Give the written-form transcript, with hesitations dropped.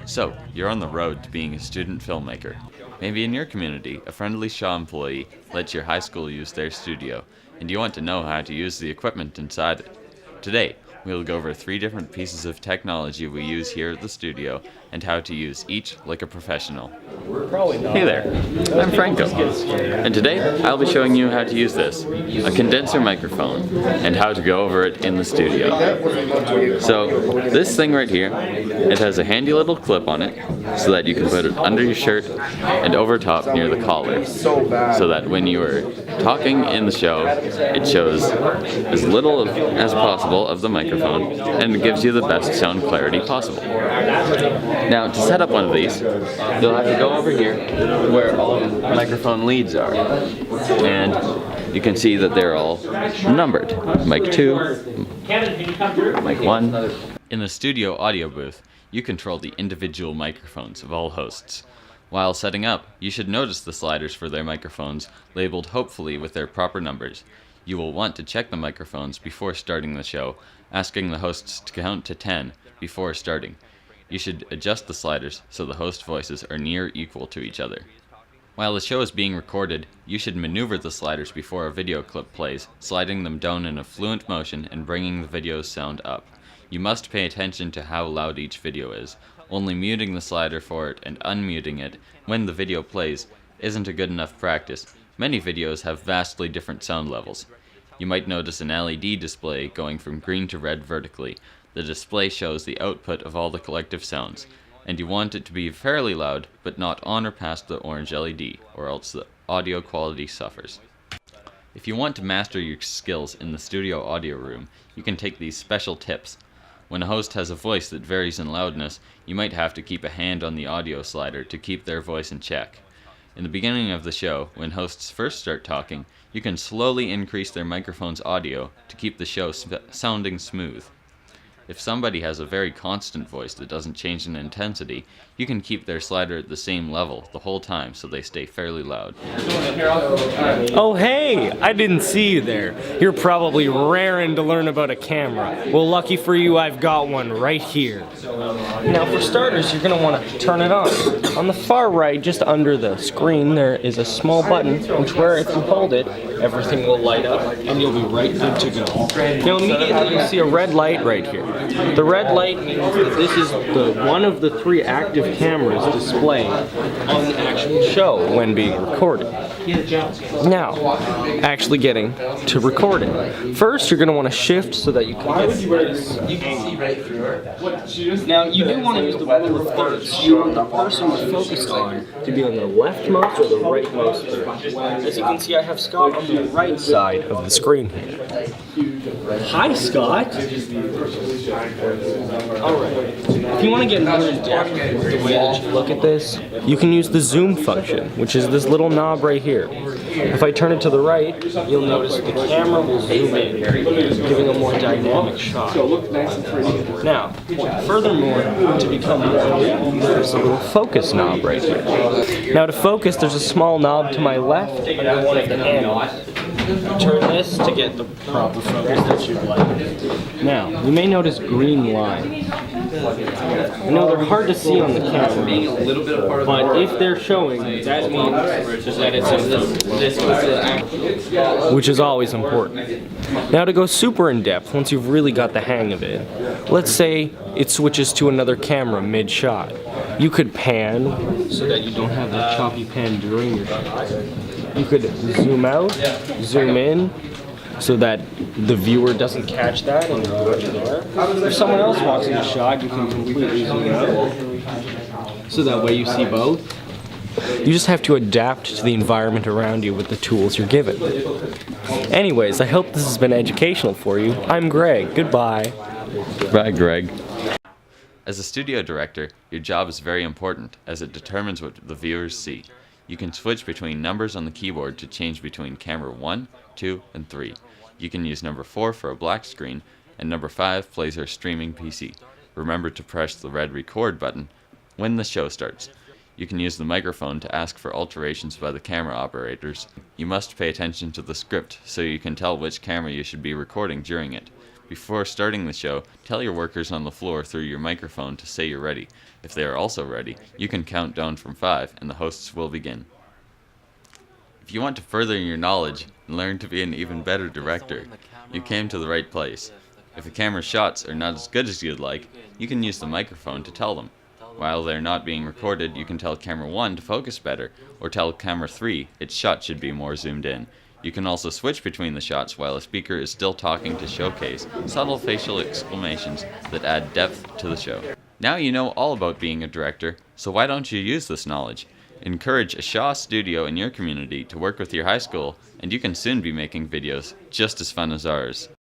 So, you're on the road to being a student filmmaker. Maybe in your community, a friendly Shaw employee lets your high school use their studio, and you want to know how to use the equipment inside it. Today, we'll go over 3 different pieces of technology we use here at the studio and how to use each like a professional. Hey there, I'm Franco, and today I'll be showing you how to use this, a condenser microphone, and how to go over it in the studio. So, this thing right here, it has a handy little clip on it, so that you can put it under your shirt and over top near the collar, so that when you are talking in the show, it shows as little as possible of the microphone, and it gives you the best sound clarity possible. Now, to set up one of these, you'll have to go over here where all the microphone leads are, and you can see that they're all numbered. Mic 2, mic 1. In the studio audio booth, you control the individual microphones of all hosts. While setting up, you should notice the sliders for their microphones labeled hopefully with their proper numbers. You will want to check the microphones before starting the show, asking the hosts to count to 10 before starting. You should adjust the sliders so the host voices are near equal to each other. While the show is being recorded, you should maneuver the sliders before a video clip plays, sliding them down in a fluent motion and bringing the video's sound up. You must pay attention to how loud each video is. Only muting the slider for it and unmuting it when the video plays isn't a good enough practice. Many videos have vastly different sound levels. You might notice an LED display going from green to red vertically. The display shows the output of all the collective sounds, and you want it to be fairly loud, but not on or past the orange LED, or else the audio quality suffers. If you want to master your skills in the studio audio room, you can take these special tips. When a host has a voice that varies in loudness, you might have to keep a hand on the audio slider to keep their voice in check. In the beginning of the show, when hosts first start talking, you can slowly increase their microphone's audio to keep the show sounding smooth. If somebody has a very constant voice that doesn't change in intensity, you can keep their slider at the same level the whole time so they stay fairly loud. Oh hey, I didn't see you there. You're probably raring to learn about a camera. Well, lucky for you, I've got one right here. Now for starters, you're going to want to turn it on. On the far right, just under the screen, there is a small button, which where if you hold it, everything will light up and you'll be right good to go. Now immediately you see a red light right here. The red light means that this is one of the 3 active cameras displayed on the actual show when being recorded. Now, actually getting to recording. First, you're going to want to shift so that you can get this. Now, you do want to use the rule of thirds. You want the person you're focused on to be on the leftmost or the rightmost third. As you can see, I have Scott on the right side of the screen here. Hi, Scott. Alright. If you want to get more in depth with the way that you look at this, you can use the zoom function, which is this little knob right here. If I turn it to the right, you'll notice the camera will zoom in, giving a more dynamic shot. Now, furthermore, to become more real, there's a little focus knob right here. Now to focus, there's a small knob to my left and one at the end. Turn this to get the proper focus that you'd like. Now, you may notice green lines. I know they're hard to see on the camera, but if they're showing, that means that it's in this position, which is always important. Now to go super in depth, once you've really got the hang of it, let's say it switches to another camera mid-shot. You could pan so that you don't have that choppy pan during your shot. You could zoom out, zoom in, so that the viewer doesn't catch that and you're going there. If someone else walks in the shot, you can completely zoom out, so that way you see both. You just have to adapt to the environment around you with the tools you're given. Anyways, I hope this has been educational for you. I'm Greg. Goodbye. Bye, Greg. As a studio director, your job is very important as it determines what the viewers see. You can switch between numbers on the keyboard to change between camera 1, 2, and 3. You can use number 4 for a black screen, and number 5 plays our streaming PC. Remember to press the red record button when the show starts. You can use the microphone to ask for alterations by the camera operators. You must pay attention to the script so you can tell which camera you should be recording during it. Before starting the show, tell your workers on the floor through your microphone to say you're ready. If they are also ready, you can count down from 5 and the hosts will begin. If you want to further your knowledge and learn to be an even better director, you came to the right place. If the camera's shots are not as good as you'd like, you can use the microphone to tell them. While they're not being recorded, you can tell camera 1 to focus better, or tell camera 3 its shot should be more zoomed in. You can also switch between the shots while a speaker is still talking to showcase subtle facial exclamations that add depth to the show. Now you know all about being a director, so why don't you use this knowledge? Encourage a Shaw studio in your community to work with your high school, and you can soon be making videos just as fun as ours.